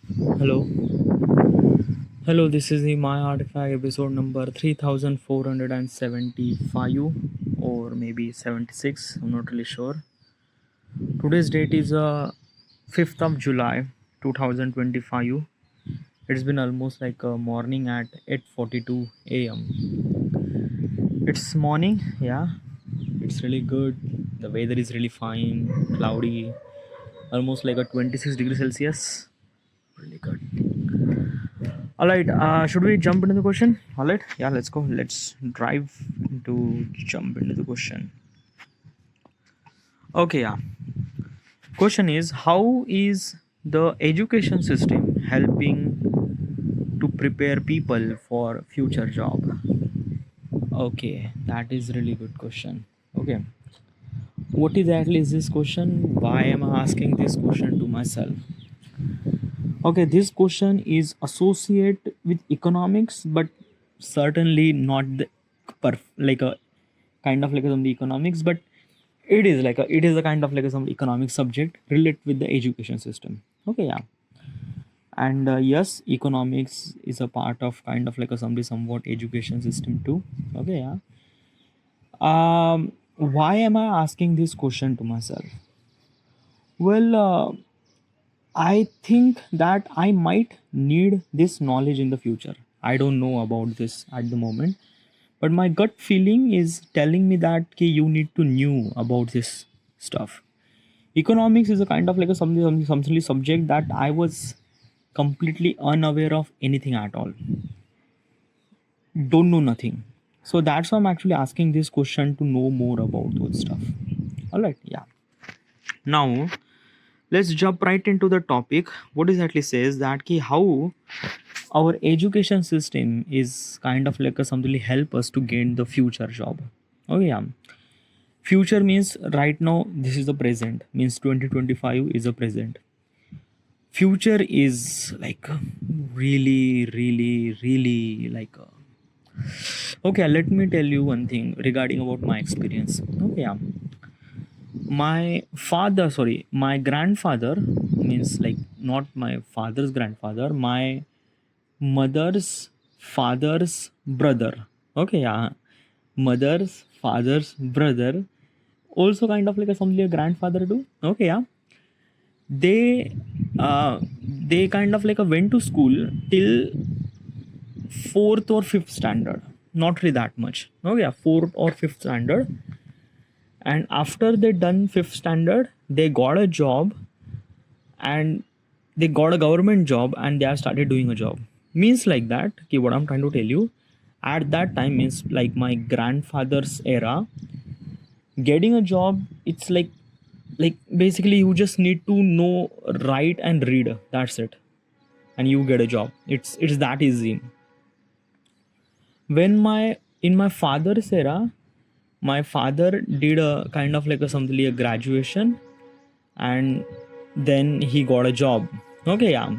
Hello, hello. This is the My Artifact episode number 3475 or maybe 76. I'm not really sure. Today's date is 5th of July 2025. It's been almost like a morning at 8:42 a.m. It's morning, yeah. It's really good. The weather is really fine, cloudy, almost like a 26 degrees Celsius. Really good. All right. Should we jump into the question? All right. Yeah, let's go. Let's drive to jump into the question. Okay. Yeah. Question is, how is the education system helping to prepare people for future job? Okay, that is really good question. Okay. What exactly is this question? Why am I asking this question to myself? Okay, this question is associated with economics, but certainly not the like a kind of like some economics, but it is a kind of like some economic subject related with the education system. Okay, yeah, and yes, economics is a part of kind of like a somewhat education system too. Okay, yeah. Why am I asking this question to myself? Well, I think that I might need this knowledge in the future. I don't know about this at the moment, but my gut feeling is telling me that okay, you need to know about this stuff. Economics is a kind of like a something subject that I was completely unaware of anything at all. Don't know nothing. So that's why I'm actually asking this question to know more about those stuff. All right, yeah. Now let's jump right into the topic. What exactly says that ki how our education system is kind of like a something help us to gain the future job. Oh yeah, future means right now this is the present, means 2025 is the present. Future is like really like okay, let me tell you one thing regarding about my experience. Okay, yeah, my grandfather, means like not my father's grandfather, my mother's father's brother. Okay, yeah, mother's father's brother, also kind of like a something a grandfather too. Okay, yeah, they they kind of like a went to school till fourth or fifth standard, not really that much. Okay, yeah, fourth or fifth standard, and after they done fifth standard they got a job, and they got a government job and they have started doing a job. Means like that okay, what I'm trying to tell you, at that time, means like my grandfather's era, getting a job, it's like basically you just need to know write and read, that's it, and you get a job. It's that easy. When my in my father's era, my father did a kind of like a something like a graduation, and then he got a job. Okay, yeah,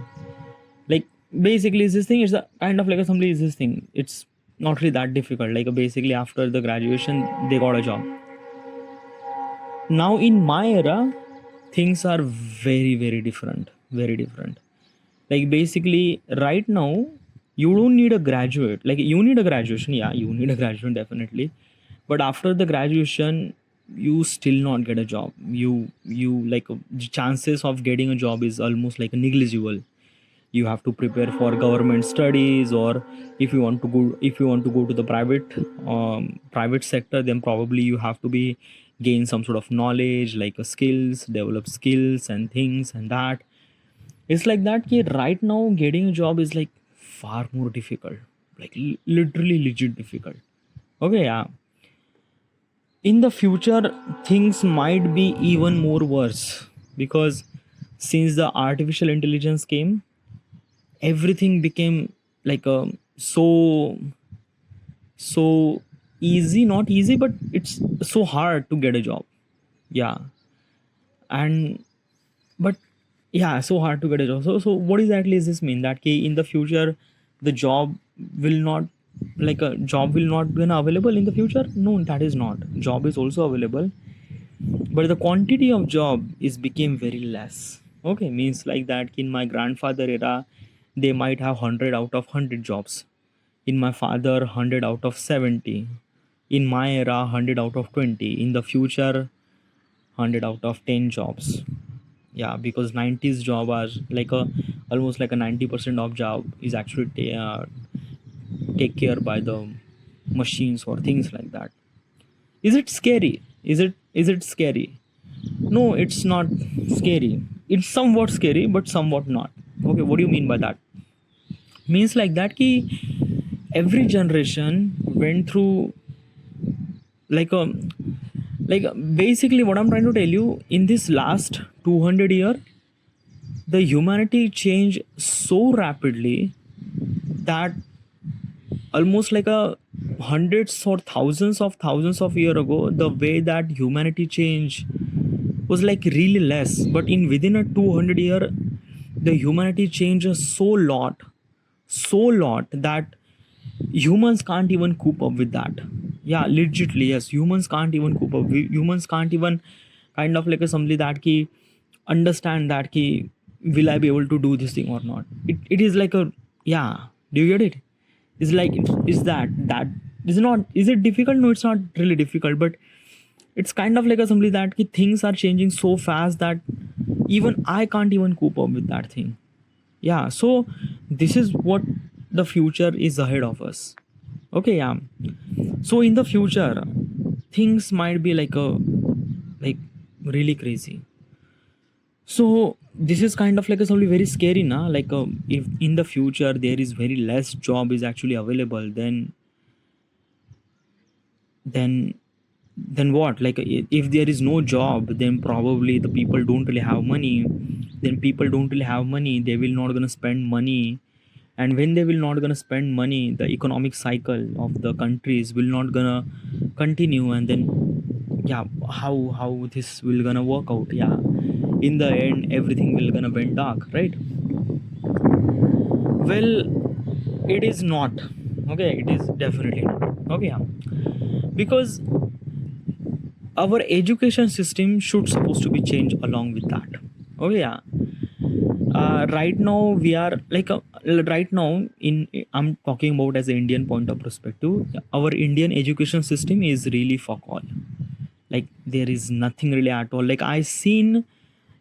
like basically is this thing, it's a kind of like a somebody is this thing, it's not really that difficult. Like basically after the graduation they got a job. Now in my era things are very different, very different. Like basically right now you don't need a graduate, like you need a graduation, yeah, you need a graduation definitely, but after the graduation you still not get a job. You like the chances of getting a job is almost like negligible. You have to prepare for government studies, or if you want to go to the private sector, then probably you have to be gain some sort of knowledge, like skills, develop skills and things and that. It's like that kid right now getting a job is like far more difficult, like literally legit difficult. Okay, yeah, in the future things might be even more worse, because since the artificial intelligence came, everything became like so easy, not easy, but it's so hard to get a job. Yeah, and but yeah, so hard to get a job. So what exactly does this mean, that in the future the job will not, like a job will not be available in the future? No, that is not, job is also available, but the quantity of job is became very less. Okay, means like that in my grandfather era, they might have 100 out of 100 jobs. In my father, 100 out of 70. In my era, 100 out of 20. In the future, 100 out of 10 jobs. Yeah, because 90s job are like a almost like a 90% of job is actually take care by the machines or things like that. Is it scary? Is it scary? No, it's not scary. It's somewhat scary, but somewhat not. Okay, what do you mean by that? Means like that ki every generation went through like a like basically what I'm trying to tell you, in this last 200 year, the humanity changed so rapidly that almost like a hundreds or thousands of year ago, the way that humanity changed was like really less, but in within a 200 year, the humanity changes so lot that humans can't even cope up with that. Yeah, legitly, yes, humans can't even cope up. Humans can't even kind of like a something that ki understand that ki will I be able to do this thing or not. It is like a, yeah, do you get it? It's like, is that is not, is it difficult? No, it's not really difficult, but it's kind of like a something that ki things are changing so fast that even I can't even cope up with that thing. Yeah, so this is what the future is ahead of us. Okay, yeah. So in the future, things might be like really crazy. So this is kind of like a something very scary now. Like if in the future there is very less job is actually available, then then what? Like if there is no job, then probably the people don't really have money. Then people don't really have money, they will not gonna spend money, and when they will not gonna spend money, the economic cycle of the countries will not gonna continue, and then yeah, how this will gonna work out? Yeah, in the end everything will gonna went dark, right? Well, it is not. Okay, it is definitely not. Okay, yeah, because our education system should supposed to be changed along with that. Okay, yeah. Right now we are like right now in, I'm talking about as an Indian point of perspective, our Indian education system is really fuck all. Like there is nothing really at all. Like I seen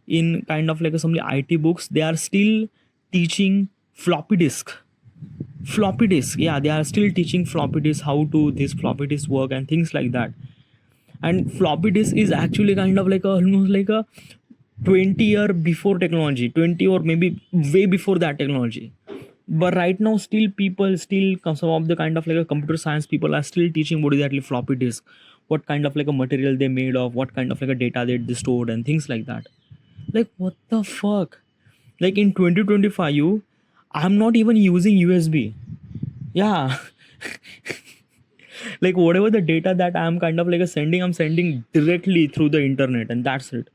in kind of like some IT books, they are still teaching floppy disk. Floppy disk, yeah, they are still teaching floppy disk, how to this floppy disk work and things like that. And floppy disk is actually kind of like a, almost like a 20 year before technology, 20 or maybe way before that technology. But right now still people still some of the kind of like a computer science people are still teaching what is actually floppy disk, what kind of like a material they made of, what kind of like a data they stored and things like that. Like what the fuck? Like in 2025 I'm not even using USB. Yeah. Like whatever the data that I'm kind of like a sending, I'm sending directly through the internet, and that's it.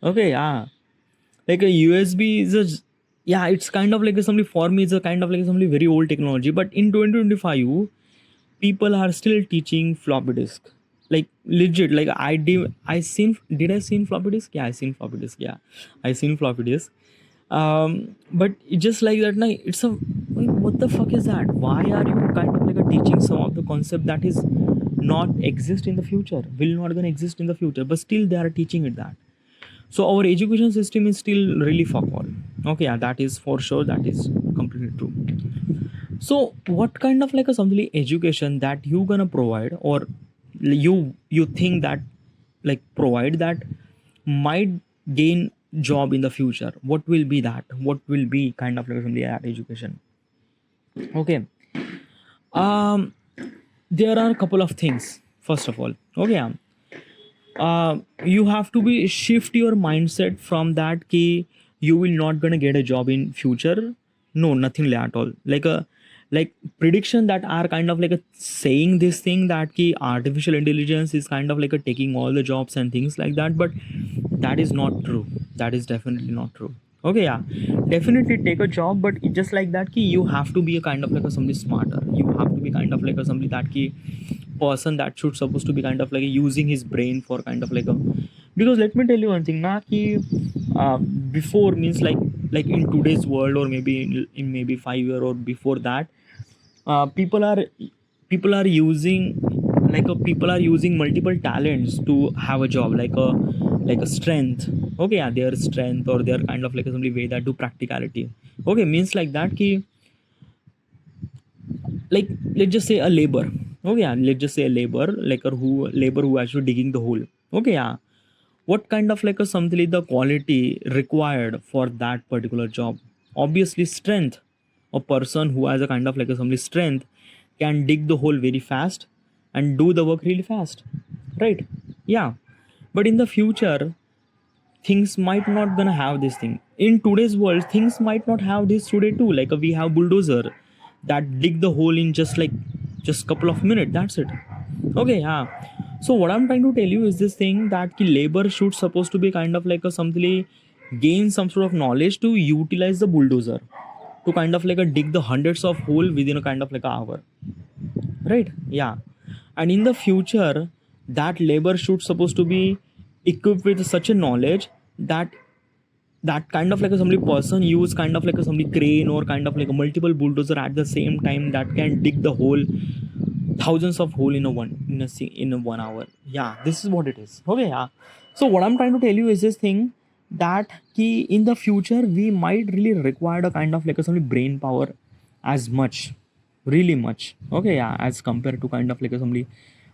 Okay, yeah. Like a USB is a, yeah, it's kind of like a something for me, it's a kind of like something very old technology. But in 2025, people are still teaching floppy disk. Like legit, like did I seen floppy disk? Yeah, I seen floppy disk. Yeah, I seen floppy disk. But it's just like that. Like it's a, like, what the fuck is that? Why are you kind of like a teaching some of the concept that is not exist in the future, will not gonna exist in the future, but still they are teaching it that. So our education system is still really fuck all. Okay, yeah, that is for sure, that is completely true. So what kind of like a something education that you gonna provide, or you think that like provide that might gain job in the future? What will be that? What will be kind of like something that education? Okay. um there are a couple of things. First of all, okay, you have to be shift your mindset from that key you will not gonna get a job in future. No, nothing at all. Like a, like prediction that are kind of like a saying this thing that key artificial intelligence is kind of like a taking all the jobs and things like that, but that is not true. That is definitely not true. Okay, yeah, definitely take a job, but it just like that key you have to be a kind of like a somebody smarter. You have to be kind of like a somebody that key person that should supposed to be kind of like using his brain for kind of like a, because let me tell you one thing na ki, uh, before means like in today's world, or maybe in maybe 5 year or before that, uh, people are people are using people are using multiple talents to have a job, like a strength. Okay, yeah, their strength or their kind of like assembly way that do practicality. Okay, means like that ki, like let's just say a labor. Okay, yeah, let's just say a labor, like a who actually digging the hole. Okay, yeah, what kind of like a something the quality required for that particular job? Obviously strength. A person who has a kind of like a something strength can dig the hole very fast and do the work really fast, right? Yeah, but in the future things might not gonna have this thing. In today's world things might not have this today too, like we have bulldozer that dig the hole in just couple of minutes, that's it. Okay, yeah. So what I'm trying to tell you is this thing that ki labor should supposed to be kind of like a something, gain some sort of knowledge to utilize the bulldozer to kind of like a dig the hundreds of hole within a kind of like an hour, right? Yeah. And in the future that labor should supposed to be equipped with such a knowledge that kind of like a somebody person use kind of like a somebody crane or kind of like a multiple bulldozer at the same time that can dig the hole, thousands of hole in a 1 hour. Yeah, this is what it is. Okay, yeah. So what I'm trying to tell you is this thing that key in the future we might really require a kind of like a some brain power as much, really much. Okay, yeah, as compared to kind of like a somebody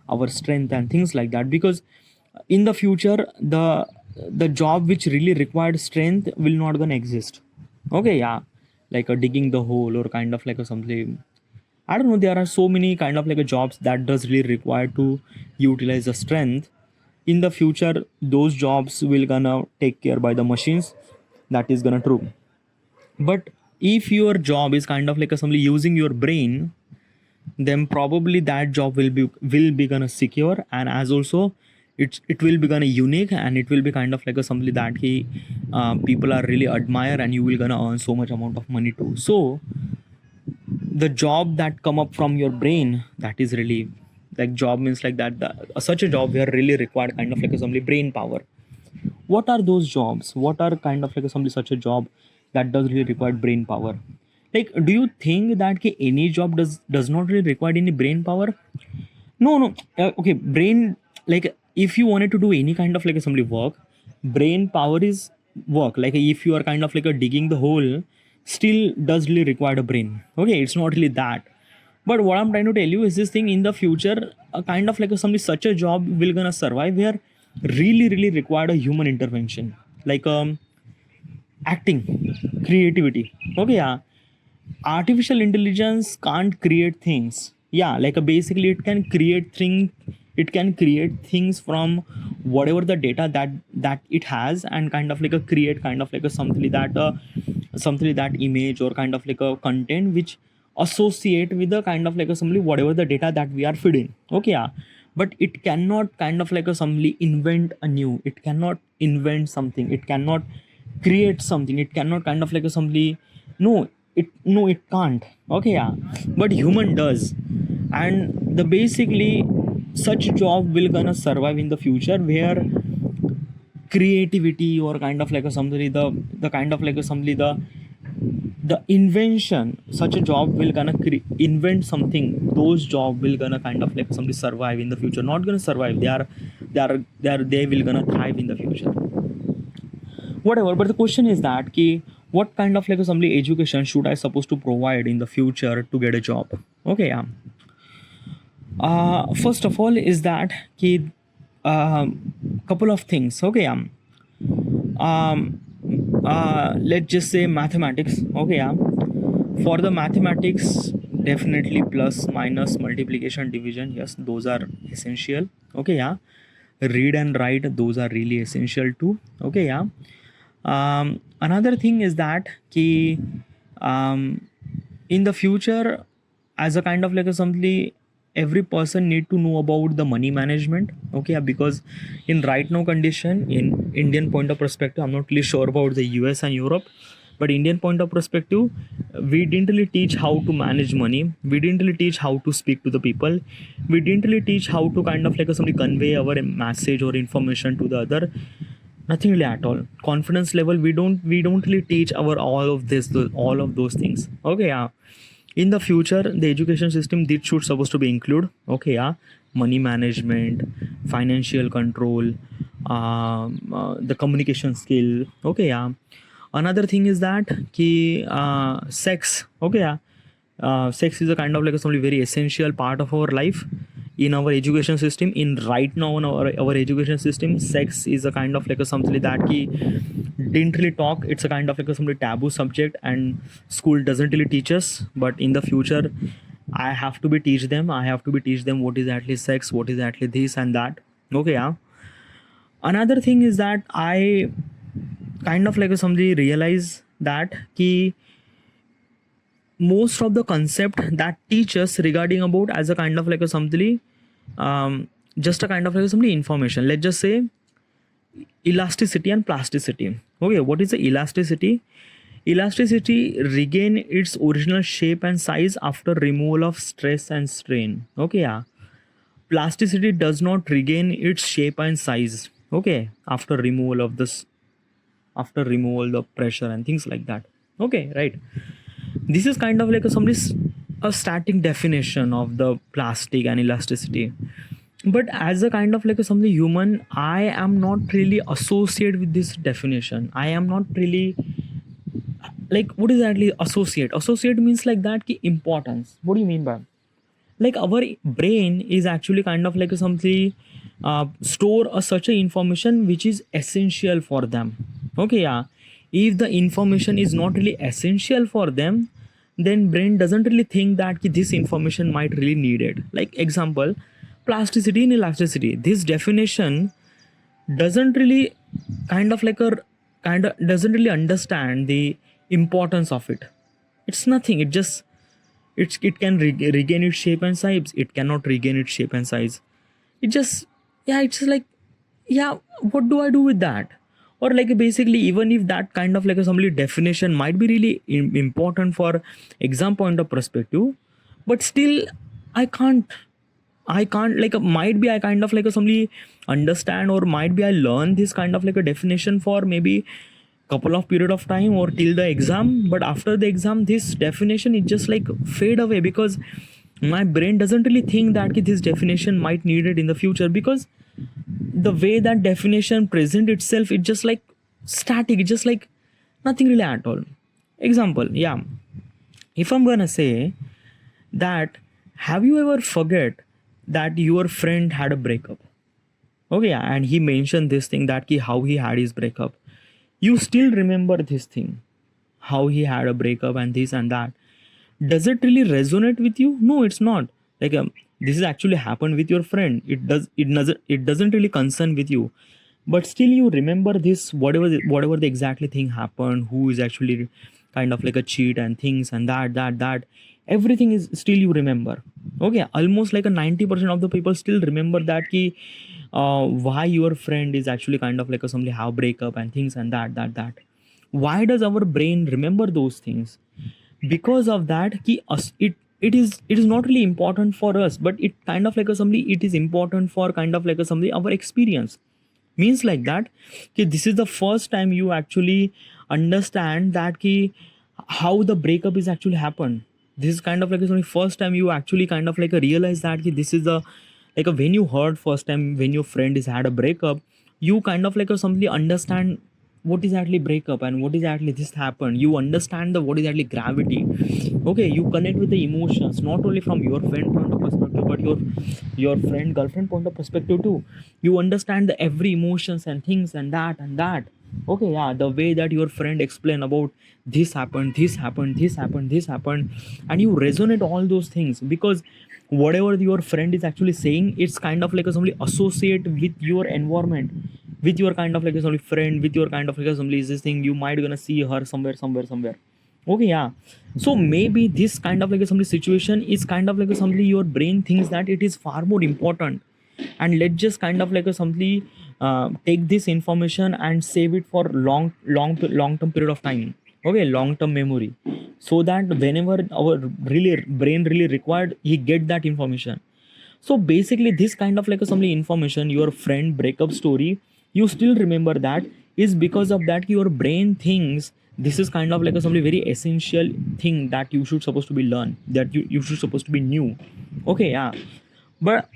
our strength and things like that, because in the future the job which really required strength will not gonna exist. Okay, yeah, like a digging the hole or kind of like a something, I don't know. There are so many kind of like a jobs that does really require to utilize the strength. In the future, those jobs will gonna take care by the machines. That is gonna true. But if your job is kind of like a somebody using your brain, then probably that job will be gonna secure, and as also it will be gonna unique, and it will be kind of like a somebody that people are really admire, and you will gonna earn so much amount of money too. So the job that come up from your brain, that is really like job means like that such a job where really required kind of like a somebody brain power. What are those jobs? What are kind of like a somebody such a job that does really require brain power? Like, do you think that any job does not really require any brain power? No, no. Okay, brain, like if you wanted to do any kind of like a somebody work, brain power is work. Like if you are kind of like a digging the hole, still does really require a brain. Okay, it's not really that. But what I'm trying to tell you is this thing, in the future, a kind of like a somebody such a job will gonna survive where really required a human intervention. Like acting, creativity. Okay, yeah, artificial intelligence can't create things. Yeah, like basically it can create things from whatever the data that it has, and kind of like a create kind of like a something that image or kind of like a content which associate with the kind of like a somebody whatever the data that we are feeding. Okay, yeah. But it cannot kind of like a somebody invent a new, it cannot invent something, it cannot create something, it cannot kind of like a somebody, no it can't. Okay, yeah. But human does. And the basically such job will gonna survive in the future where creativity or kind of like a somebody the kind of like a somebody the invention, such a job will gonna invent something, those job will gonna kind of like somebody survive in the future, not gonna survive, they will gonna thrive in the future, whatever. But the question is that what kind of like somebody education should I supposed to provide in the future to get a job? Okay, yeah. First of all is that couple of things. Okay, let's just say mathematics. Okay, yeah. For the mathematics, definitely plus, minus, multiplication, division, yes, those are essential. Okay, yeah. Read and write, those are really essential too. Okay, yeah. Another thing is that in the future, as a kind of like a something, every person need to know about the money management. Okay, yeah, because in right now condition, in Indian point of perspective, I'm not really sure about the US and Europe, but Indian point of perspective, we didn't really teach how to manage money, we didn't really teach how to speak to the people, we didn't really teach how to kind of like somebody convey our message or information to the other. Nothing really at all. Confidence level, we don't really teach our all of those things. Okay, yeah. In the future, the education system, this should supposed to be include. Okay, yeah. Money management, financial control, the communication skill. Okay, yeah. Another thing is that sex. Okay, yeah. Sex is a kind of like a something very essential part of our life in our education system. In right now in our education system, sex is a kind of like a something that didn't really talk. It's a kind of like a something taboo subject, and school doesn't really teach us. But in the future, I have to be teach them what is actually sex, what is actually this and that. Okay, yeah. Another thing is that I kind of like a somebody realize that ki most of the concept that teach us regarding about as a kind of like a something, just a kind of like something information. Let's just say elasticity and plasticity. Okay, what is the elasticity? Elasticity regain its original shape and size after removal of stress and strain. Okay, yeah. Plasticity does not regain its shape and size. Okay, after removal of pressure and things like that. Okay, right. This is kind of like a static definition of the plastic and elasticity. But as a kind of like a something human, I am not really associated with this definition. I am not really like, what is actually associate means like that ki importance. What do you mean by, like, our brain is actually kind of like a something, store such a information which is essential for them. Okay, yeah. If the information is not really essential for them, then brain doesn't really think that ki this information might really need it. Like example, plasticity and elasticity, this definition doesn't really kind of like a kind of doesn't really understand the importance of it. It's nothing. It can regain its shape and size. It cannot regain its shape and size. It just, yeah, it's just like, yeah, what do I do with that? Or like basically, even if that kind of like a somebody definition might be really important for exam point of perspective, but still i can't I can't like might be I kind of like a somebody understand, or might be I learn this kind of like a definition for maybe couple of period of time or till the exam, but after the exam this definition is just like fade away, because my brain doesn't really think that ki this definition might need it in the future, because the way that definition present itself, it's just like static. It's just like nothing really at all. Example, yeah, if I'm gonna say that, have you ever forget that your friend had a breakup? Okay, yeah, and he mentioned this thing that ki how he had his breakup. You still remember this thing, how he had a breakup and this and that. Does it really resonate with you? No, it's not. Like, this is actually happened with your friend. It doesn't really concern with you, but still you remember this, whatever the exactly thing happened, who is actually kind of like a cheat and things and that everything is still you remember. Okay, almost like a 90% of the people still remember that ki why your friend is actually kind of like a somebody how breakup and things and that. Why does our brain remember those things? Because of that ki us, it is not really important for us, but it kind of like a somebody, it is important for kind of like a somebody our experience. Means like that ki this is the first time you actually understand that ki how the breakup is actually happened. This is kind of like the first time you actually kind of like realize that ki this is the like when you heard first time when your friend is had a breakup, you kind of like somebody understand what is actually breakup and what is actually this happened. You understand the what is actually gravity. Okay, you connect with the emotions not only from your friend point of perspective, but your friend girlfriend point of perspective too. You understand the every emotions and things and that. Okay, yeah, the way that your friend explain about this happened, and you resonate all those things, because whatever your friend is actually saying, it's kind of like a somebody associate with your environment, with your kind of like a somebody friend, with your kind of like a somebody is this thing, you might gonna see her somewhere. Okay, yeah. So maybe this kind of like a somebody situation is kind of like a somebody your brain thinks that it is far more important, and let's just kind of like a somebody take this information and save it for long term period of time. Okay, long term memory, so that whenever our really brain really required, he get that information. So basically this kind of like a somebody information, your friend breakup story, you still remember that, is because of that your brain thinks this is kind of like a something very essential thing that you should supposed to be learn, that you should supposed to be new. Okay, yeah. but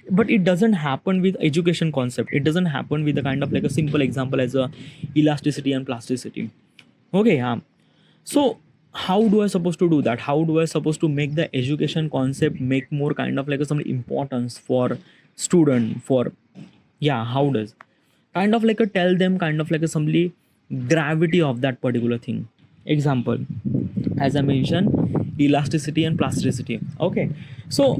but it doesn't happen with education concept. It doesn't happen with the kind of like a simple example as a elasticity and plasticity. Okay, yeah. So how do I supposed to do that? How do I supposed to make the education concept make more kind of like a some importance for student, for, yeah, how does kind of like a tell them kind of like a simply gravity of that particular thing. Example, as I mentioned, elasticity and plasticity. Okay, so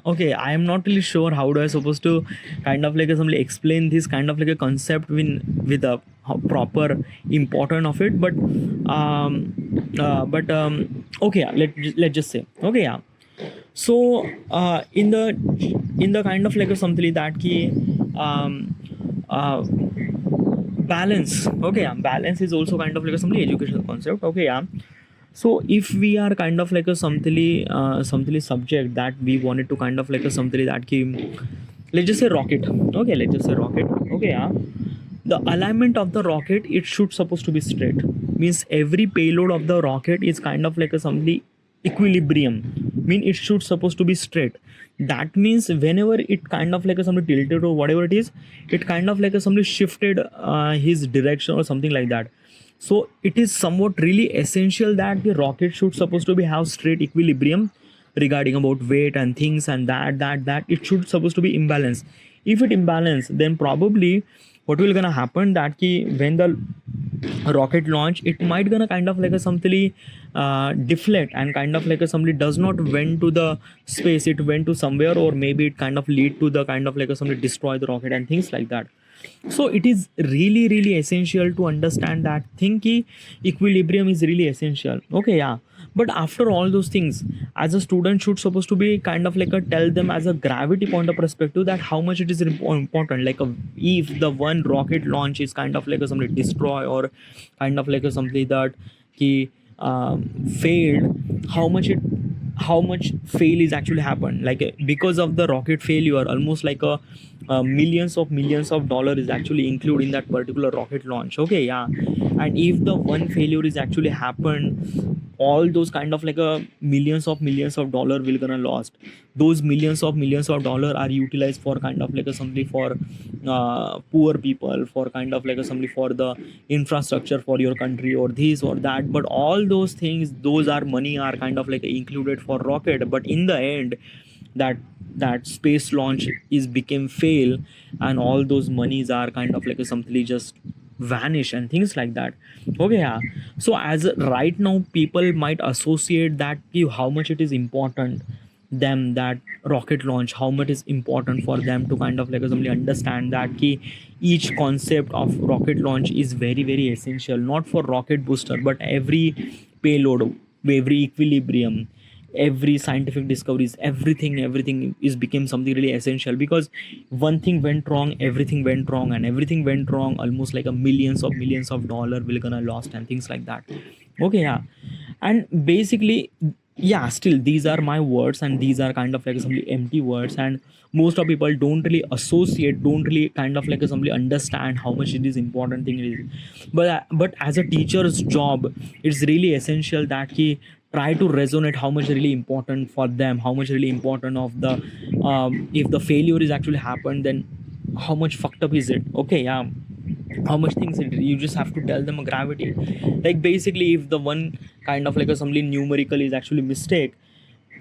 okay, I am not really sure how do I supposed to kind of like a simply explain this kind of like a concept with a proper important of it, okay, yeah, let's just say, okay, yeah. So in the kind of like a something that key uh, balance. Okay, yeah, balance is also kind of like a something educational concept. Okay, yeah. So if we are kind of like a something subject that we wanted to kind of like a something that key, let's just say rocket. Okay, let's just say rocket. Okay, yeah. The alignment of the rocket, it should supposed to be straight, means every payload of the rocket is kind of like a something equilibrium, mean it should supposed to be straight. That means whenever it kind of like a something tilted or whatever it is, it kind of like a something shifted his direction or something like that. So it is somewhat really essential that the rocket should supposed to be have straight equilibrium regarding about weight and things, and that it should supposed to be imbalanced. If it imbalance, then probably what will gonna happen that ki when the rocket launch, it might gonna kind of like a something deflect, and kind of like a somebody does not went to the space, it went to somewhere, or maybe it kind of lead to the kind of like a somebody destroy the rocket and things like that. So it is really essential to understand that thing ki equilibrium is really essential. Okay, yeah. But after all those things, as a student should supposed to be kind of like a tell them as a gravity point of perspective that how much it is important, like if the one rocket launch is kind of like a something destroy, or kind of like a something that ki failed, how much fail is actually happened, like because of the rocket failure, almost like a millions of dollar is actually included in that particular rocket launch. Okay, yeah. And if the one failure is actually happened, all those kind of like a millions of dollar will gonna lost. Those millions of dollar are utilized for kind of like a something for poor people, for kind of like a something for the infrastructure for your country or this or that. But all those things, those are money are kind of like included for rocket, but in the end that space launch is became fail, and all those monies are kind of like a something just vanish and things like that. Okay, yeah. So as right now people might associate that how much it is important them, that rocket launch, how much is important for them to kind of like simply understand that key each concept of rocket launch is very essential, not for rocket booster but every payload, every equilibrium, every scientific discoveries, everything is became something really essential. Because one thing went wrong, everything went wrong, and everything went wrong, almost like a millions of dollar will gonna lost and things like that. Okay, yeah. And basically, yeah, still these are my words, and these are kind of like some empty words, and most of people don't really associate, don't really kind of like simply understand how much it is important thing it is. But as a teacher's job, it's really essential that he try to resonate how much really important for them, how much really important of the if the failure is actually happened, then how much fucked up is it. Okay, yeah. How much things it, you just have to tell them a gravity. Like basically if the one kind of like a something numerical is actually mistake,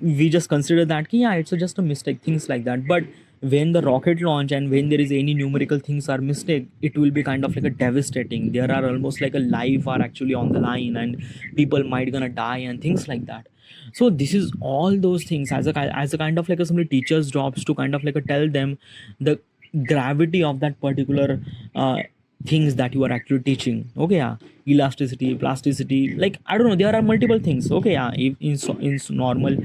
we just consider that yeah, it's just a mistake, things like that. But when the rocket launch and when there is any numerical things are mistake, it will be kind of like a devastating. There are almost like a life are actually on the line, and people might gonna die and things like that. So this is all those things as a kind of like a some teachers jobs to kind of like a tell them the gravity of that particular things that you are actually teaching. Okay, yeah. Elasticity, plasticity, like I don't know, there are multiple things. Okay, yeah. In normal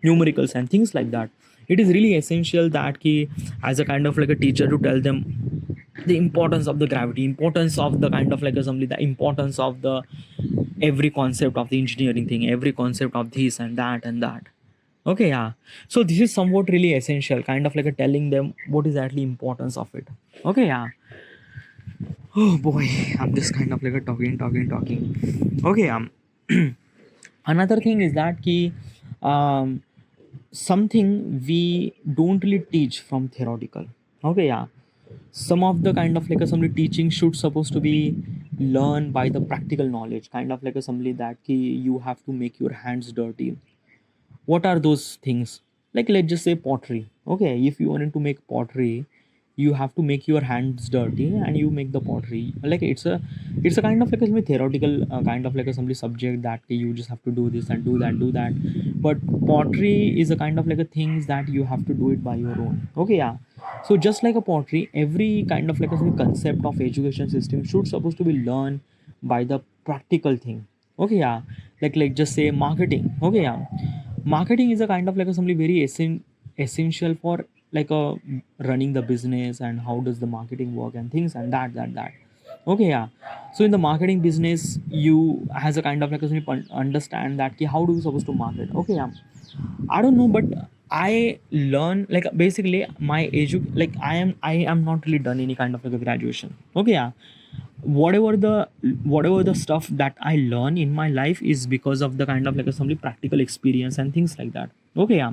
numericals and things like that, it is really essential that key as a kind of like a teacher to tell them the importance of the gravity, importance of the kind of like assembly, the importance of the every concept of the engineering thing, every concept of this and that and that. Okay, yeah. So this is somewhat really essential, kind of like a telling them what is actually importance of it. Okay, yeah. Oh boy, I'm just kind of like a talking. Okay, another thing is that key, um, something we don't really teach from theoretical. Okay, yeah. Some of the kind of like assembly teaching should supposed to be learned by the practical knowledge, kind of like assembly that key you have to make your hands dirty. What are those things? Like let's just say pottery. Okay, if you wanted to make pottery, you have to make your hands dirty and you make the pottery. Like it's a kind of like a theoretical kind of like a assembly subject that you just have to do this and do that. But pottery is a kind of like a things that you have to do it by your own. Okay, yeah. So just like a pottery, every kind of like a concept of education system should supposed to be learned by the practical thing. Okay, yeah. Like just say marketing. Okay, yeah. Marketing is a kind of like a something very essential for like a running the business and how does the marketing work and things and that. Okay, yeah. So in the marketing business, you has a kind of like a understand that ki how do you supposed to market. Okay, yeah. I don't know, but I learn like basically my like I am not really done any kind of like a graduation. Okay, yeah. Whatever the stuff that I learn in my life is because of the kind of like a some practical experience and things like that. Okay, yeah.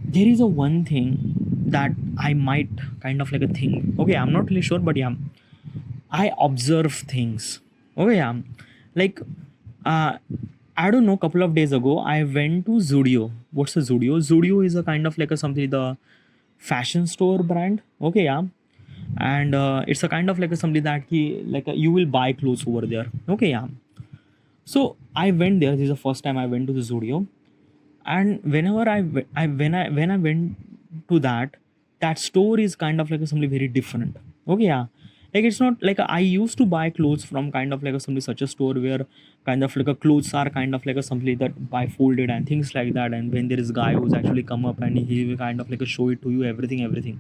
There is a one thing that I might kind of like a thing. Okay, I'm not really sure, but yeah, I observe things. Okay, yeah. Like, uh, I don't know. Couple of days ago, I went to Zudio. What's a Zudio? Zudio is a kind of like a something the fashion store brand. Okay, yeah. And it's a kind of like a something that you will buy clothes over there. Okay, yeah. So I went there. This is the first time I went to the Zudio, and whenever when I went to that store is kind of like a something very different. Okay, yeah. Like it's not like I used to buy clothes from kind of like a something such a store where kind of like a clothes are kind of like a something that buy folded and things like that, and when there is a guy who's actually come up and he will kind of like a show it to you everything.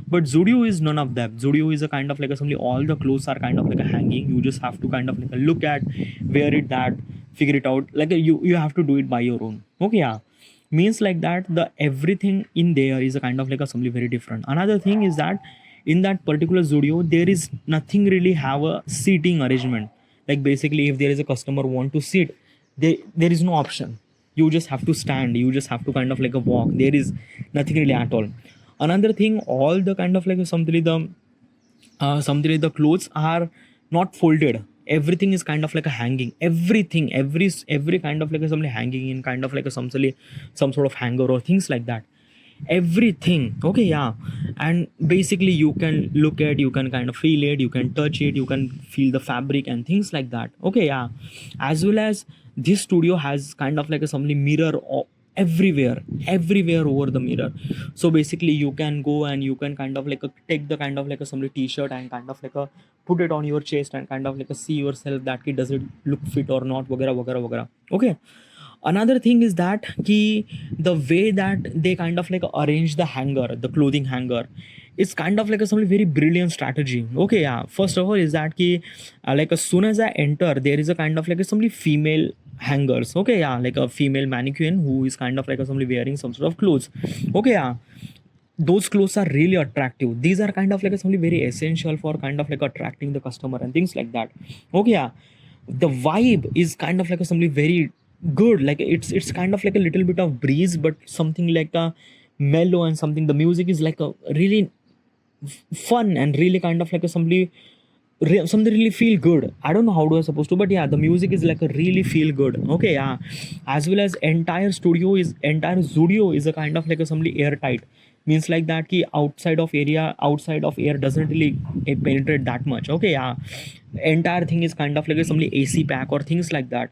But Zudio is none of that. Zudio is a kind of like a something all the clothes are kind of like a hanging. You just have to kind of like a look at, wear it, that figure it out. Like you have to do it by your own. Okay, yeah. Means like that the everything in there is a kind of like a something very different. Another thing is that in that particular Zudio there is nothing really have a seating arrangement. Like basically if there is a customer want to sit, there is no option. You just have to stand, you just have to kind of like a walk. There is nothing really at all. Another thing, all the kind of like something the clothes are not folded. Everything is kind of like a hanging. Everything, every kind of like a something hanging in kind of like a some sort of hanger or things like that. Everything. Okay, yeah. And basically you can look at, you can kind of feel it, you can touch it, you can feel the fabric and things like that. Okay, yeah. As well as this studio has kind of like a something mirror everywhere over the mirror. So basically you can go and you can kind of like take the kind of like a somebody t-shirt and kind of like a put it on your chest and kind of like a see yourself that it does it look fit or not, वगैरह. Okay. Another thing is that ki the way that they kind of like arrange the hanger, the clothing hanger, it's kind of like a something very brilliant strategy. Okay, yeah. First of all is that ki like as soon as I enter there is a kind of like a somebody female hangers. Okay, yeah. Like a female mannequin who is kind of like a somebody wearing some sort of clothes. Okay, yeah. Those clothes are really attractive. These are kind of like a something very essential for kind of like attracting the customer and things like that. Okay, yeah. The vibe is kind of like a something very good. Like it's kind of like a little bit of breeze, but something like a mellow and something. The music is like a really fun and really kind of like a something really feel good. I don't know how do I supposed to, but yeah, the music is like a really feel good. Okay, yeah. As well as entire studio is a kind of like a something airtight. Means like that ki outside of air doesn't really penetrate that much. Okay, yeah. Entire thing is kind of like a something AC pack or things like that.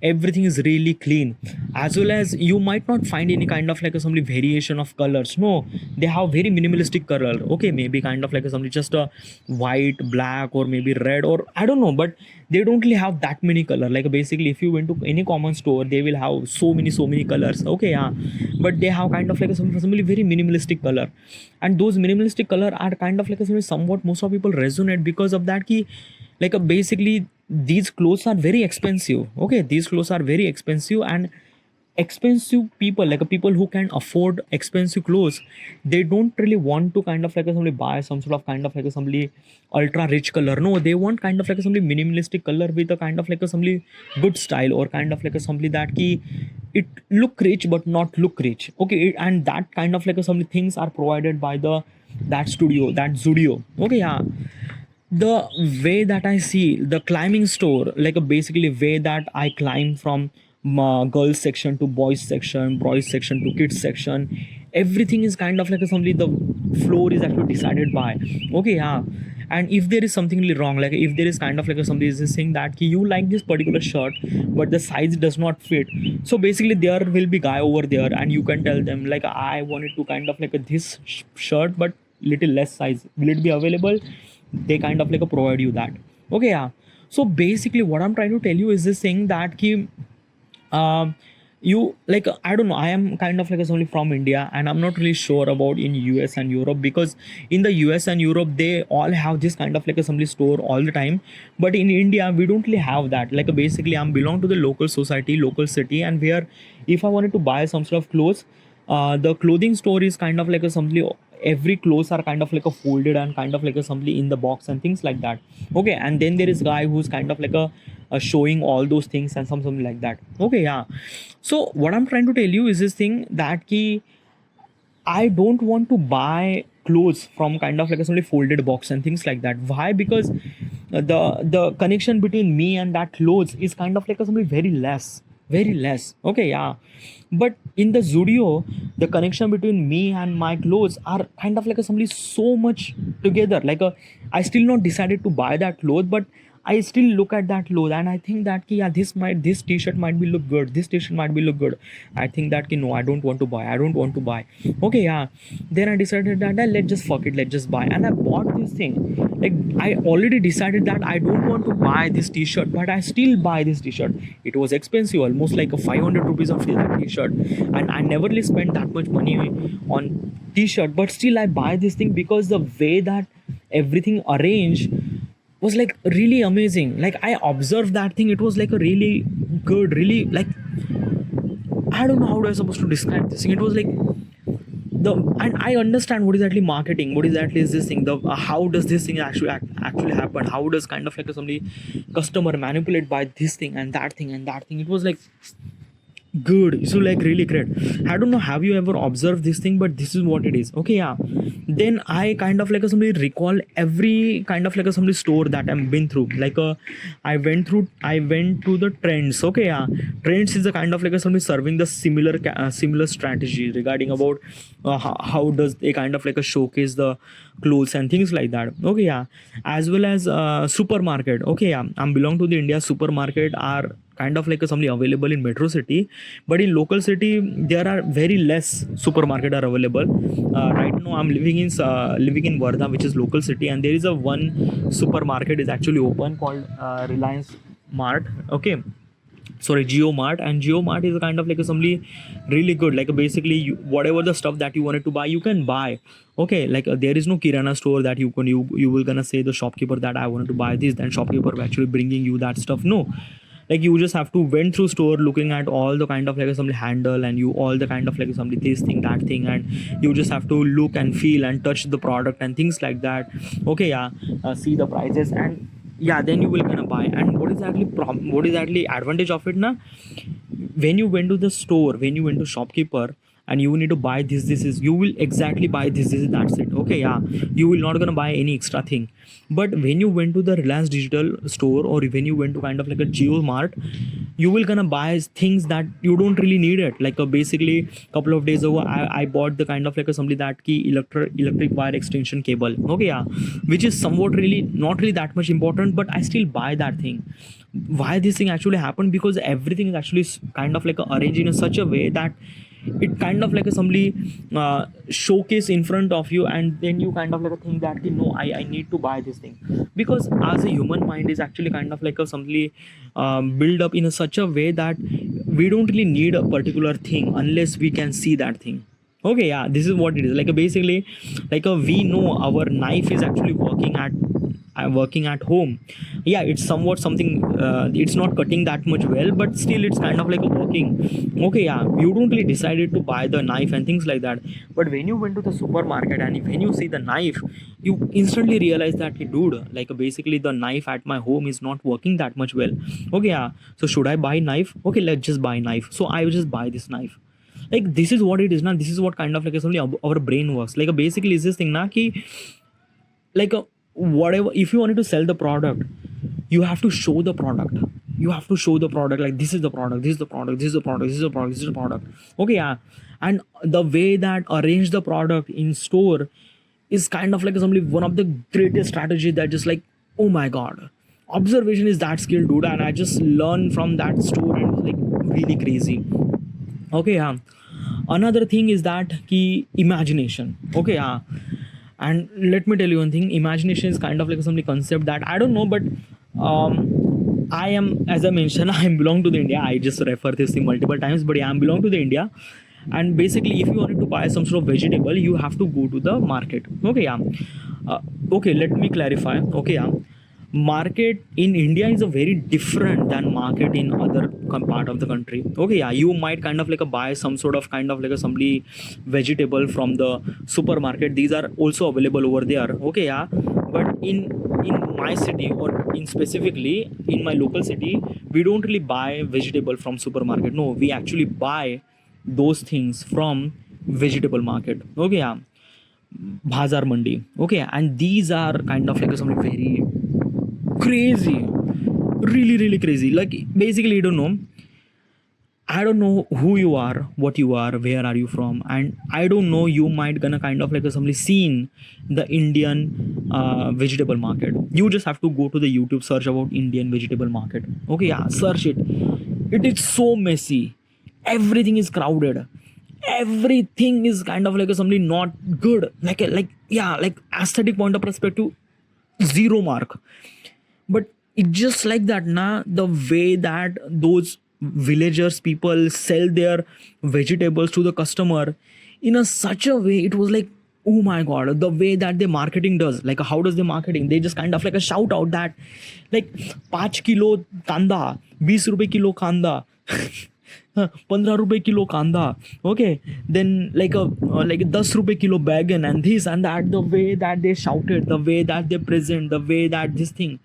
Everything is really clean. As well as you might not find any kind of like a something variation of colors. No, they have very minimalistic color. Okay, maybe kind of like a something just a white, black, or maybe red, or I don't know, but they don't really have that many color. Like basically if you went to any common store they will have so many colors. Okay, yeah. But they have kind of like a something very minimalistic color, and those minimalistic color are kind of like a somewhat most of people resonate because of that key. Like basically these clothes are very expensive. Okay, these clothes are very expensive, and expensive people, like a people who can afford expensive clothes, they don't really want to kind of like a somebody buy some sort of kind of like a somebody ultra rich color. No, they want kind of like a somebody minimalistic color with a kind of like a somebody good style, or kind of like a somebody that ki it look rich but not look rich. Okay, and that kind of like a somebody things are provided by the that studio, that Zudio. Okay, yeah. The way that I see the climbing store, like a basically way that I climb from girls section to boys section to kids section, everything is kind of like a somebody, the floor is actually decided by. Okay, yeah. And if there is something really wrong, like if there is kind of like a somebody is saying that ki you like this particular shirt but the size does not fit, so basically there will be guy over there and you can tell them like I wanted to kind of like a, this shirt but little less size, will it be available? They kind of like provide you that. Okay, yeah. So basically what I'm trying to tell you is this thing that ki, um you like I don't know, I am kind of like only from India, and I'm not really sure about in US and Europe, because in the US and Europe they all have this kind of like assembly store all the time, but in India we don't really have that. Like basically I'm belong to the local society, local city, and where if I wanted to buy some sort of clothes, the clothing store is kind of like a something, every clothes are kind of like a folded and kind of like a something in the box and things like that. Okay, and then there is guy who's kind of like a showing all those things and something like that. Okay, yeah. So what I'm trying to tell you is this thing that ki I don't want to buy clothes from kind of like a simply folded box and things like that. Why? Because the connection between me and that clothes is kind of like a something very less, very less. Okay, yeah. But in the Zudio, the connection between me and my clothes are kind of like a somebody so much together. Like a, I still not decided to buy that clothes, but I still look at that clothes and I think that ki, yeah, this t-shirt might be look good. This t-shirt might be look good. I think that ki, no, I don't want to buy. I don't want to buy. Okay, yeah. Then I decided that let's just fuck it. Let's just buy. And I bought this thing. Like I already decided that I don't want to buy this t-shirt, but I still buy this t-shirt. It was expensive, almost like a 500 rupees of that t-shirt, and I never really spent that much money on t-shirt. But still, I buy this thing because the way that everything arranged was like really amazing. Like I observed that thing, it was like a really good, really like, I don't know how I supposed to describe this thing. It was like the, and I understand what is actually marketing, what is actually is this thing, the how does this thing actually happen, how does kind of like a somebody customer manipulate by this thing and that thing and that thing. It was like good, so like really great. I don't know, have you ever observed this thing, but this is what it is. Okay, yeah. Then I kind of like a somebody recall every kind of like a somebody store that I've been through. Like I went to the Trends. Okay, yeah. Trends is a kind of like a somebody serving the similar strategy regarding about how does they kind of like a showcase the clothes and things like that. Okay, yeah. As well as supermarket. Okay, yeah. I'm belong to the India. Supermarket are kind of like a something available in metro city, but in local city there are very less supermarket are available. Right now I'm living in Wardha, which is local city, and there is a one supermarket is actually open called Reliance Mart. Okay, sorry, Geo Mart. And Geo Mart is a kind of like a somebody really good, like basically you, whatever the stuff that you wanted to buy you can buy. Okay, like there is no Kirana store that you will gonna say the shopkeeper that I wanted to buy this, then shopkeeper will actually bringing you that stuff. No, like you just have to went through store looking at all the kind of like some handle and you all the kind of like somebody this thing that thing, and you just have to look and feel and touch the product and things like that. Okay, yeah. See the prices, and yeah, then you will gonna buy. And what is actually what is actually advantage of it na, when you went to the store, when you went to shopkeeper and you need to buy this is, you will exactly buy this is, that's it. Okay, yeah. You will not gonna buy any extra thing. But when you went to the Reliance Digital store, or when you went to kind of like a Geo Mart, you will gonna buy things that you don't really need it. Like basically couple of days ago I bought the kind of like a somebody that key electric wire extension cable. Okay, yeah. Which is somewhat really not really that much important, but I still buy that thing. Why this thing actually happened? Because everything is actually kind of like arranged in such a way that it kind of like a somebody showcase in front of you, and then you kind of like a think that no, I need to buy this thing. Because as a human mind is actually kind of like a somebody build up in a such a way that we don't really need a particular thing unless we can see that thing. Okay, yeah, this is what it is. Like basically like we know our knife is actually working I'm working at home. Yeah, it's somewhat something, it's not cutting that much well, but still it's kind of like a working. Okay, yeah, you don't really decided to buy the knife and things like that, but when you went to the supermarket and when you see the knife, you instantly realize that, hey, dude, like basically the knife at my home is not working that much well. Okay, yeah, so should I buy knife? Okay, let's just buy knife. So I will just buy this knife. Like this is what it is now. This is what kind of like something our brain works. Like basically is this thing na ki, like whatever, if you wanted to sell the product, you have to show the product. You have to show the product, like this is the product, this is the product, this is the product, this is the product, this is the product. Okay, yeah. And the way that arrange the product in store is kind of like somebody one of the greatest strategy that just like, oh my god, observation is that skill, dude. And I just learned from that store and it was like really crazy. Okay, yeah. Another thing is that key imagination. Okay, yeah. And let me tell you one thing, imagination is kind of like some concept that I don't know, but I am, as I mentioned, I belong to the India. I just refer this thing multiple times, but yeah, I belong to the India. And basically if you wanted to buy some sort of vegetable, you have to go to the market. Okay, yeah. Okay, let me clarify. Okay, yeah, market in India is a very different than market in other part of the country. Okay, yeah, you might kind of like a buy some sort of kind of like a somebody vegetable from the supermarket. These are also available over there. Okay, yeah, but in my city, or in specifically in my local city, we don't really buy vegetable from supermarket. No, we actually buy those things from vegetable market. Okay, yeah, Bhazar Mandi. Okay, and these are kind of like something very crazy, really crazy. Like basically you don't know, I don't know who you are, what you are, where are you from, and I don't know, you might gonna kind of like somebody seen the Indian vegetable market. You just have to go to the YouTube, search about Indian vegetable market. Okay, yeah, search it. It is so messy. Everything is crowded. Everything is kind of like somebody not good. Like yeah, like aesthetic point of perspective, zero mark. But it's just like that na, the way that those villagers people sell their vegetables to the customer in a such a way, it was like, oh my god, the way that the marketing does, like how does the marketing, they just kind of like a shout out that like 5 kilo kanda, 20 rupees kilo kanda, 15 rupees kilo kanda. Okay, then like a like 10 rupees kilo bagan and this and that, the way that they shouted, the way that they present, the way that this thing.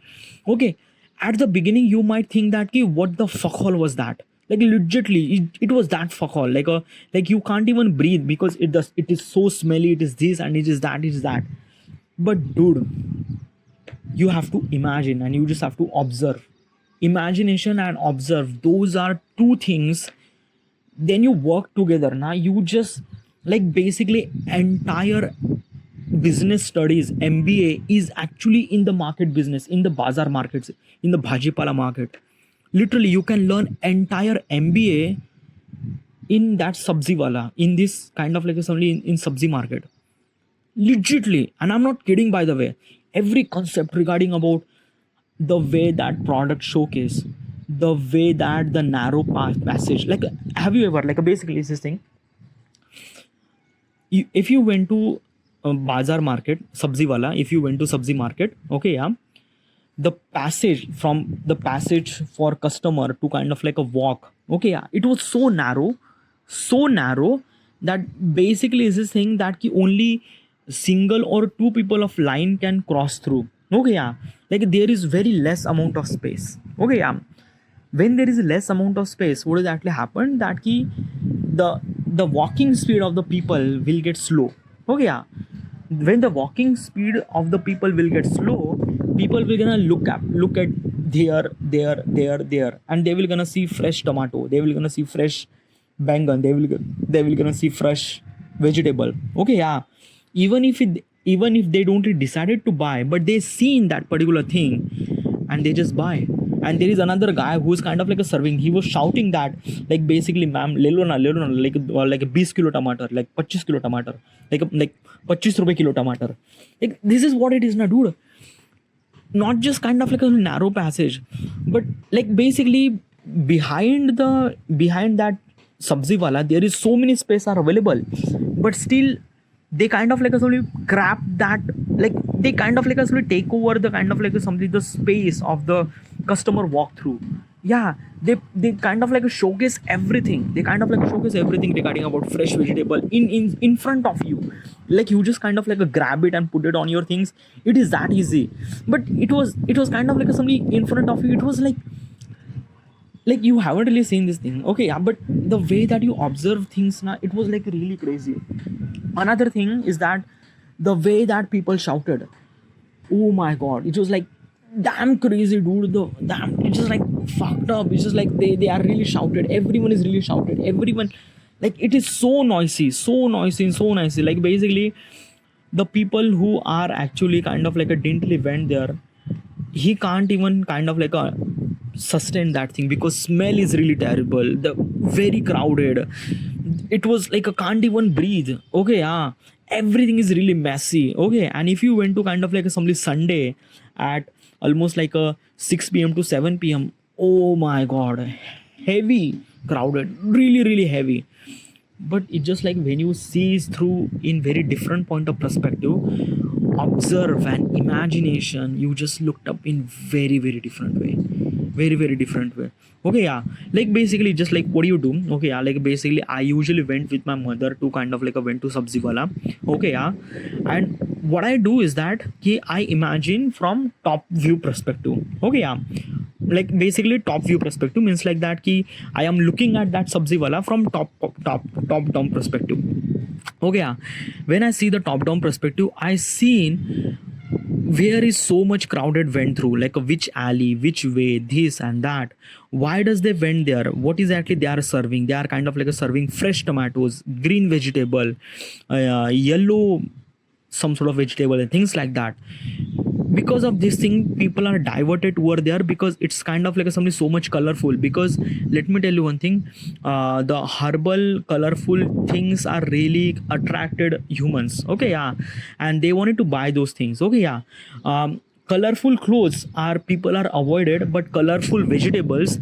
Okay, at the beginning you might think that ki, what the fuck all was that, like legitly it was that fuck all, like a, like you can't even breathe because it is so smelly, it is this and it is that, it is that. But dude, you have to imagine and you just have to observe. Imagination and observe, those are two things. Then you work together now, you just like basically entire business studies MBA is actually in the market business, in the bazaar markets, in the bhajipala market. Literally you can learn entire MBA in that sabzi wala, in this kind of like somebody in sabzi market, legitly. And I'm not kidding, by the way. Every concept regarding about the way that product showcase, the way that the narrow passage, like have you ever like basically it's this thing, if you went to bazaar market, sabzi wala, if you went to sabzi market, okay, yeah, the passage from the passage for customer to kind of like a walk, okay, yeah, it was so narrow that basically is this thing that ki only single or two people of line can cross through. Okay, yeah, like there is very less amount of space. Okay, yeah, when there is less amount of space, what does actually happen, that ki the walking speed of the people will get slow. Okay, yeah, when the walking speed of the people will get slow, people will gonna look at there, and they will gonna see fresh tomato, they will gonna see fresh bangan, they will gonna see fresh vegetable. Okay, yeah, even if they don't really decided to buy, but they seen that particular thing and they just buy. And there is another guy who is kind of like a serving, he was shouting that like basically ma'am le lo na like 20 kilo tomato, like 25 kilo tomato, like 25 rupees kilo tomato. Like this is what it is na, dude. Not just kind of like a narrow passage, but like basically behind that sabzi wala, there is so many space are available, but still they kind of like suddenly grab that, like they kind of like suddenly take over the kind of like something, the space of the customer walk through. Yeah, they kind of like showcase everything, they kind of like showcase everything regarding about fresh vegetable in front of you. Like you just kind of like grab it and put it on your things. It is that easy. But it was kind of like something in front of you. It was like you haven't really seen this thing. Okay, yeah, but the way that you observe things now, it was like really crazy. Another thing is that the way that people shouted, oh my god, it was like damn crazy, dude. The damn, it's just like fucked up. It's just like they are really shouted, everyone is really shouted, everyone, like it is so noisy, so noisy, so noisy. Like basically the people who are actually kind of like a didn't really went there, he can't even kind of like sustain that thing, because smell is really terrible, the very crowded. It was like a can't even breathe. Okay, yeah, everything is really messy. Okay, and if you went to kind of like a somebody Sunday at almost like a 6 p.m. to 7 p.m., oh my god, heavy crowded, really really heavy. But it's just like when you see through in very different point of perspective, observe and imagination, you just looked up in very very different way, very very different way. Okay, yeah, like basically just like what do you do? Okay, yeah, like basically I usually went with my mother to kind of like a went to Sabzi Wala. Okay, yeah, and what I do is that I imagine from top view perspective. Okay, yeah, like basically top view perspective means like that ki I am looking at that Sabzi Wala from top down perspective. Okay, yeah, when I see the top down perspective, I seen where is so much crowded went through, like which alley, which way, this and that. Why does they went there? What exactly they are serving? They are kind of like a serving fresh tomatoes, green vegetable, yellow some sort of vegetable and things like that. Because of this thing, people are diverted over there because it's kind of like something so much colorful. Because let me tell you one thing, the herbal colorful things are really attracted humans. Okay, yeah, and they wanted to buy those things. Okay, yeah, colorful clothes are people are avoided, but colorful vegetables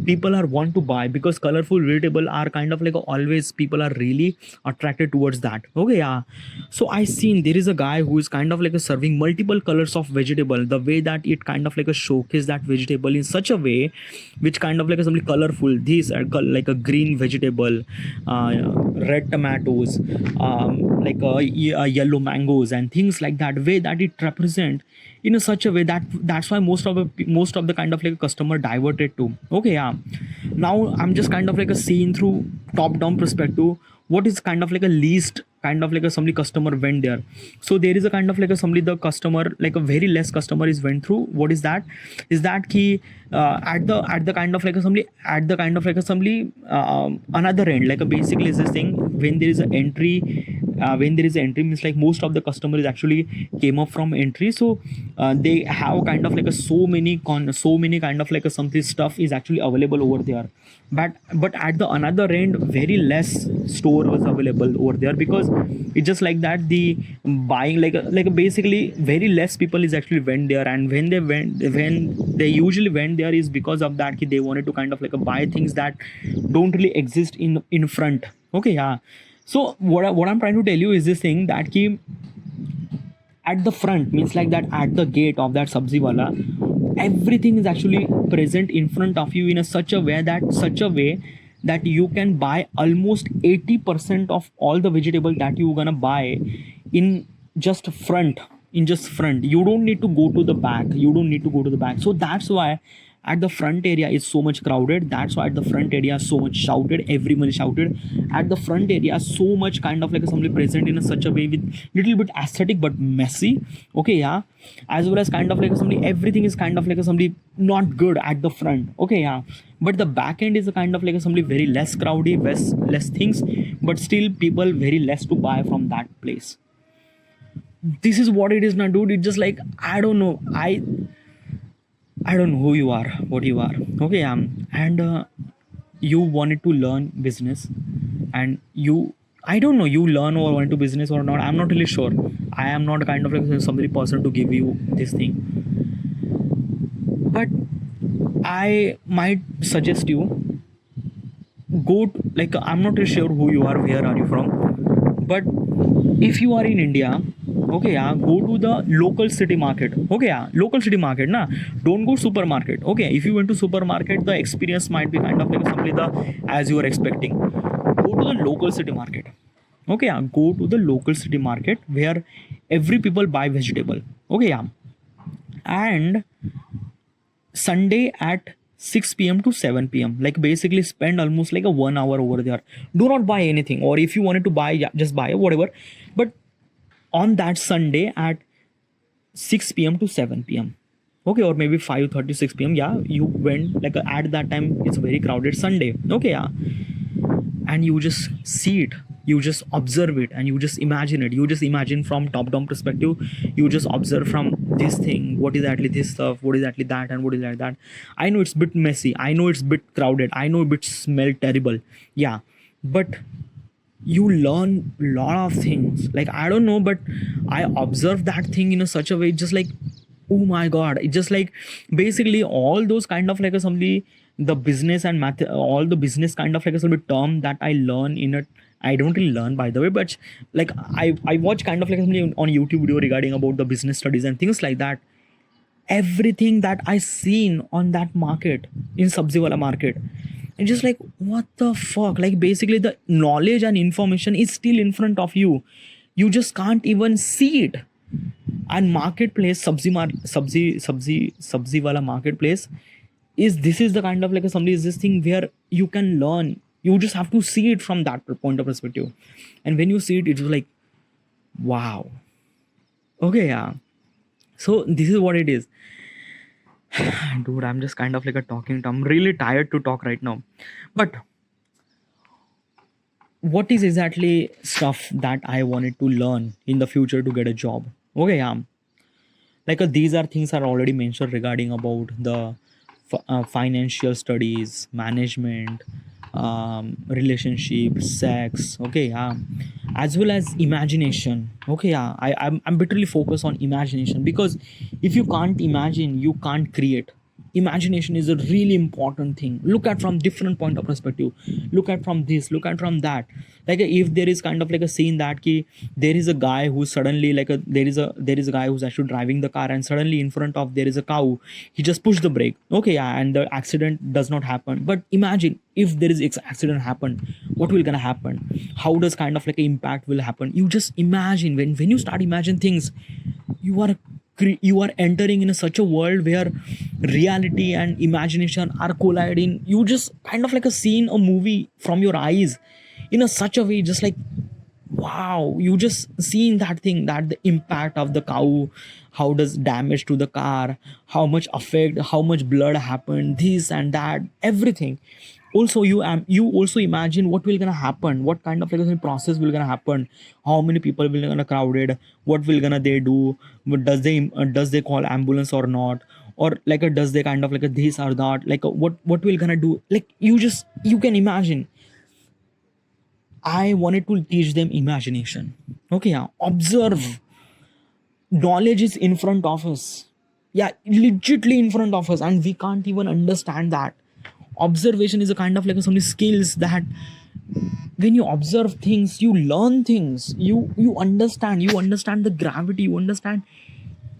people are want to buy, because colorful vegetable are kind of like always people are really attracted towards that. Okay, yeah, so I seen there is a guy who is kind of like a serving multiple colors of vegetable, the way that it kind of like a showcase that vegetable in such a way which kind of like a something colorful. These are like a green vegetable, red tomatoes, like yellow mangoes and things like that, way that it represent in a such a way that that's why most of the kind of like a customer diverted to. Okay, yeah, now I'm just kind of like a seeing through top down perspective what is kind of like a least kind of like a somebody customer went there. So there is a kind of like a somebody, the customer, like a very less customer is went through. What is that key, at the kind of like a somebody at the kind of like a somebody another end, like a basically is this thing when there is an entry, when there is an entry means like most of the customers actually came up from entry. So they have kind of like a so many kind of like a something stuff is actually available over there. But at the another end, very less store was available over there, because it's just like that the buying like basically very less people is actually went there. And when they usually went there is because of that they wanted to kind of like buy things that don't really exist in front. Okay, yeah, so what I'm trying to tell you is this thing that ki at the front means like that at the gate of that Sabzi Wala, everything is actually present in front of you in a such a way that you can buy almost 80% of all the vegetable that you gonna buy in just front. You don't need to go to the back. So that's why at the front area is so much crowded. That's why at the front area so much shouted, everyone shouted at the front area, so much kind of like somebody present in a such a way with little bit aesthetic but messy. Okay, yeah, as well as kind of like somebody, everything is kind of like somebody not good at the front. Okay, yeah, but the back end is a kind of like somebody very less crowdy, less things, but still people very less to buy from that place. This is what it is now, dude. It's just like I don't know who you are, what you are. Okay, and you wanted to learn business, and I don't know, you learn or want to business or not. I'm not really sure. I am not kind of like somebody person to give you this thing, but I might suggest you go to, like I'm not really sure who you are, where are you from, but if you are in India, okay, yeah, go to the local city market. Okay, yeah, local city market, na. Don't go supermarket. Okay, if you went to supermarket, the experience might be kind of like simply the as you are expecting. Go to the local city market. Okay, yeah, go to the local city market where every people buy vegetable. Okay, yeah, and Sunday at 6 p.m. to 7 p.m. Like basically spend almost like a 1 hour over there. Do not buy anything, or if you wanted to buy, yeah, just buy whatever. But on that Sunday at 6 p.m. to 7 p.m. Okay, or maybe 5:30, 6 p.m. Yeah, you went like at that time it's a very crowded Sunday. Okay, yeah, and you just see it, you just observe it, and you just imagine it. You just imagine from top down perspective. You just observe from this thing, what is actually this stuff, what is actually that, and what is like that. I know it's a bit messy, I know it's a bit crowded, I know it smell terrible, yeah, but you learn a lot of things. Like I don't know, but I observe that thing in a such a way, just like, oh my god, it's just like basically all those kind of like a somebody, the business and math, all the business kind of like a somebody term that I learn in it. I don't really learn, by the way, but like I watch kind of like somebody on YouTube video regarding about the business studies and things like that. Everything that I seen on that market, in Sabziwala market, and just like, what the fuck, like basically the knowledge and information is still in front of you. You just can't even see it. And marketplace, sabzi wala marketplace is, this is the kind of like a somebody is this thing where you can learn. You just have to see it from that point of perspective. And when you see it, it's like, wow, okay, yeah, so this is what it is. Dude, I'm just kind of like a talking. I'm really tired to talk right now. But what is exactly stuff that I wanted to learn in the future to get a job? Okay, yeah. Like these are things are already mentioned regarding about the financial studies, management, relationship, sex. Okay, yeah, as well as imagination. Okay, yeah, I'm literally focused on imagination, because if you can't imagine, you can't create. Imagination is a really important thing. Look at from different point of perspective. Look at from this, look at from that. Like if there is kind of like a scene that ki, there is a guy who's suddenly like there is a guy who's actually driving the car, and suddenly in front of there is a cow. He just pushed the brake. Okay, yeah, and the accident does not happen. But imagine if there is accident happen, what will gonna happen? How does kind of like a impact will happen? You just imagine. When you start imagine things, you are you are entering in such a world where reality and imagination are colliding. You just kind of like a scene a movie from your eyes in a such a way, just like, wow, you just seen that thing, that the impact of the cow, how does damage to the car, how much affect, how much blood happened, this and that, everything. Also you also imagine what will gonna happen, what kind of like a process will gonna happen, how many people will gonna crowded, what will gonna they do, what does they call ambulance or not, or like a does they kind of like a this or that, like a, what will gonna do, like you can imagine. I wanted to teach them imagination. Okay, yeah, observe. Knowledge is in front of us. Yeah, legitly in front of us, and we can't even understand that. Observation is a kind of like some skills that when you observe things, you learn things. You understand the gravity. You understand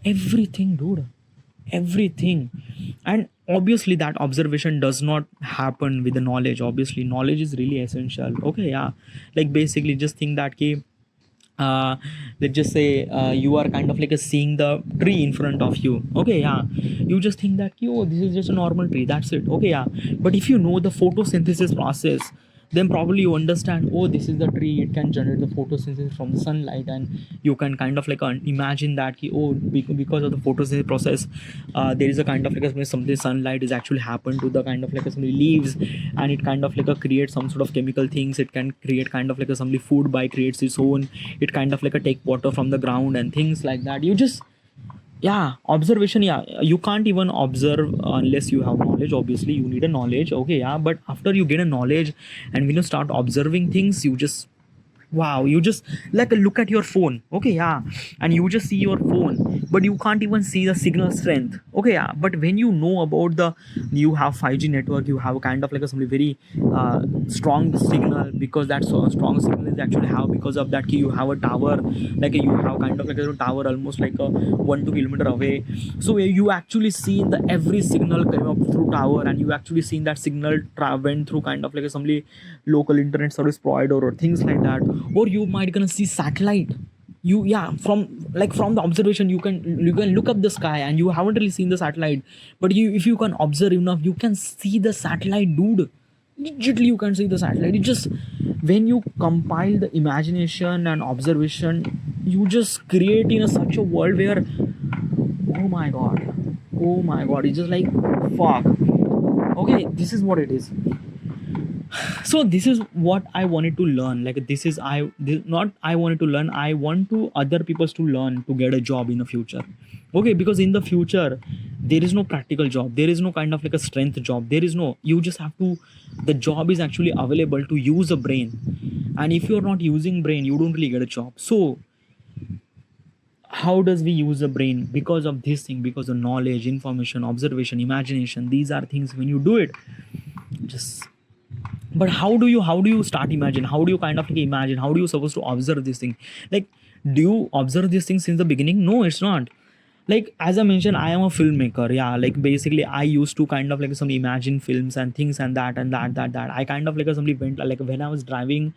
everything, dude. Everything. And obviously that observation does not happen with the knowledge. Obviously knowledge is really essential. Okay, yeah, like basically just think that key, uh let's just say you are kind of like a seeing the tree in front of you. Okay, yeah, you just think that oh, this is just a normal tree, that's it. Okay, yeah, but if you know the photosynthesis process, then probably you understand, oh, this is the tree, it can generate the photosynthesis from the sunlight, and you can kind of like imagine that oh, because of the photosynthesis process, there is a kind of like something sunlight is actually happen to the kind of like some leaves, and it kind of like create some sort of chemical things. It can create kind of like some food by creates its own. It kind of like take water from the ground and things like that. You just, yeah, observation, yeah, you can't even observe unless you have knowledge. Obviously you need a knowledge. Okay, yeah, but after you get a knowledge and when you start observing things, you just wow, you just like look at your phone, okay, yeah, and you just see your phone, but you can't even see the signal strength, okay, yeah. But when you know about the, you have 5G network, you have kind of like a something very strong signal, because that so strong signal is actually have, because of that you have a tower, like you have kind of like a tower almost like a 1 2 kilometer away. So you actually see the every signal coming up through tower, and you actually seen that signal went through kind of like a some local internet service provider or things like that. Or you might gonna see satellite, you, yeah, from like from the observation you can look up the sky, and you haven't really seen the satellite, but you, if you can observe enough, you can see the satellite, dude. Digitally you can see the satellite. It just, when you compile the imagination and observation, you just create in a, such a world where, oh my god, oh my god, it's just like, fuck. Okay, this is what it is. So this is what I wanted to learn, like this is not I wanted to learn, I want to other people to learn to get a job in the future. Okay, because in the future there is no practical job, there is no kind of like a strength job, there is no, you just have to, the job is actually available to use a brain, and if you're not using brain, you don't really get a job. So how does we use the brain? Because of this thing, because of knowledge, information, observation, imagination, these are things. When you do it, just, but how do you start imagine, how do you kind of like imagine, how do you supposed to observe this thing? Like, do you observe this thing since the beginning? No, it's not. Like as I mentioned, I am a filmmaker, yeah. Like basically I used to kind of like some imagine films and things, and that I kind of like somebody went like when I was driving,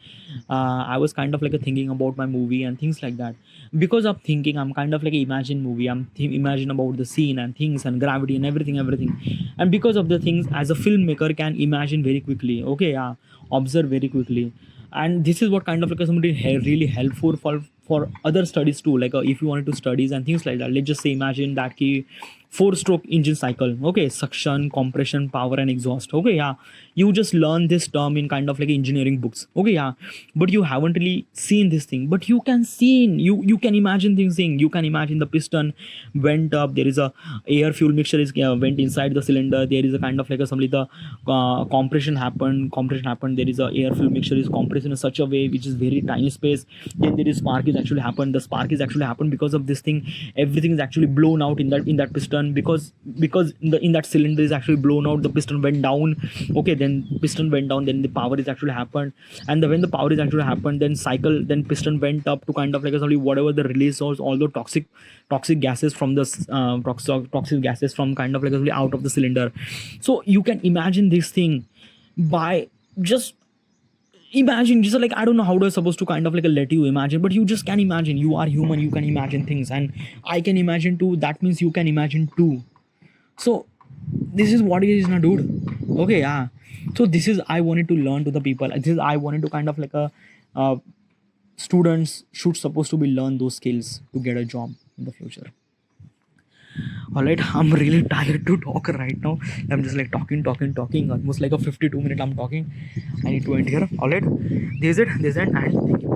I was kind of like thinking about my movie and things like that. Because of thinking, I'm kind of like imagine movie, I'm imagine about the scene and things and gravity and everything. And because of the things, as a filmmaker can imagine very quickly, okay, yeah, observe very quickly. And this is what kind of like somebody really helpful for other studies too. Like if you wanted to studies and things like that, let's just say imagine that key 4-stroke engine cycle, okay, suction, compression, power and exhaust, okay, yeah. You just learn this term in kind of like engineering books, okay, yeah. But you haven't really seen this thing, but you can see, you can imagine things, you can imagine the piston went up, there is a air fuel mixture is went inside the cylinder, there is a kind of like a somebody the compression happened, there is a air fuel mixture is compressed in such a way which is very tiny space. Then there is spark is actually happened, the spark is actually happened because of this thing, everything is actually blown out in that piston, because in that cylinder is actually blown out, the piston went down, okay, then piston went down, then the power is actually happened. And when the power is actually happened, then cycle, then piston went up to kind of like a whatever the release was, all the toxic gases from the toxic gases from kind of like out of the cylinder. So you can imagine this thing by just imagine, just like I don't know how to supposed to kind of like let you imagine, but you just can imagine. You are human, you can imagine things, and I can imagine too. That means you can imagine too. So this is what it is now, dude. Okay, yeah. So this is I wanted to learn to the people. This is I wanted to kind of like a students should supposed to be learn those skills to get a job in the future. All right, I'm really tired to talk right now. I'm just like talking, almost like a 52-minute I'm talking. I need to end here. All right, this is it, and thank you.